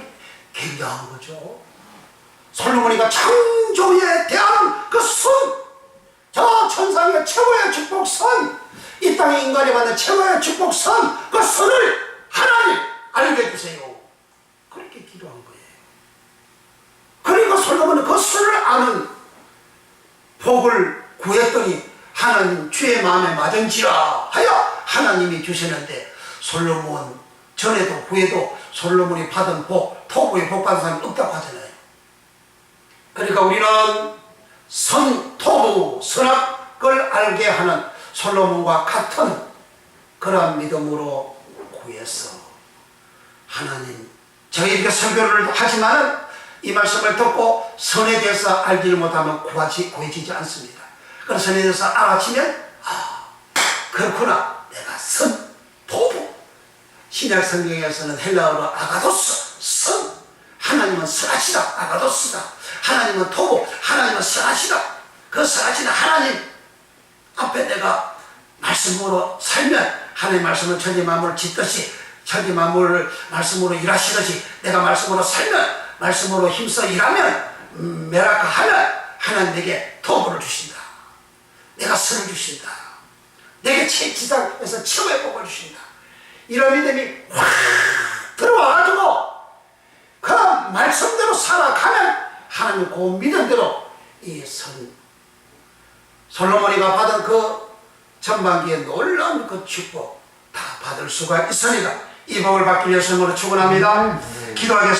굉장한 거죠. 솔로몬이가 창조에 대한 그 선, 저 천상의 최고의 축복선, 이 땅의 인간이 받는 최고의 축복선, 그 선을 하나님 알게 해주세요. 그렇게 기도한 거예요. 그러니까 솔로몬은 그 선을 아는 복을 구했더니 하나님 주의 마음에 맞은지라 하여 하나님이 주시는데, 솔로몬 전에도 후에도 솔로몬이 받은 복, 토부의 복 받은 사람이 없다고 하잖아요. 그러니까 우리는 토부, 선악을 알게 하는 솔로몬과 같은 그러한 믿음으로 구해서 하나님, 제가 이렇게 설교를 하지만은 이 말씀을 듣고 선에 대해서 알지를 못하면 구해지지 않습니다. 그래서 선에 대해서 알아치면 그렇구나, 내가 토부, 신약 성경에서는 헬라어로 아가도스, 선, 하나님은 선하시다, 아가도스다. 하나님은 토부, 하나님은 선하시다. 그 선하시는 하나님 앞에 내가 말씀으로 살면, 하나님 말씀을 천지 만물을 짓듯이 천지 만물을 말씀으로 일하시듯이 내가 말씀으로 살면, 말씀으로 힘써 일하면, 메라카하면 하나님 내게 토부를 주신다. 내가 선을 주신다. 내게 지상에서 최고의 복을 주신다. 이런 믿음이 확 들어와가지고 그 말씀대로 살아가면 하나님 그 믿음대로 이 솔로몬이가 받은 그 전반기에 놀라운 그 축복 다 받을 수가 있으니까 이 복을 받기 위해서 축원합니다. 기도하겠습니다.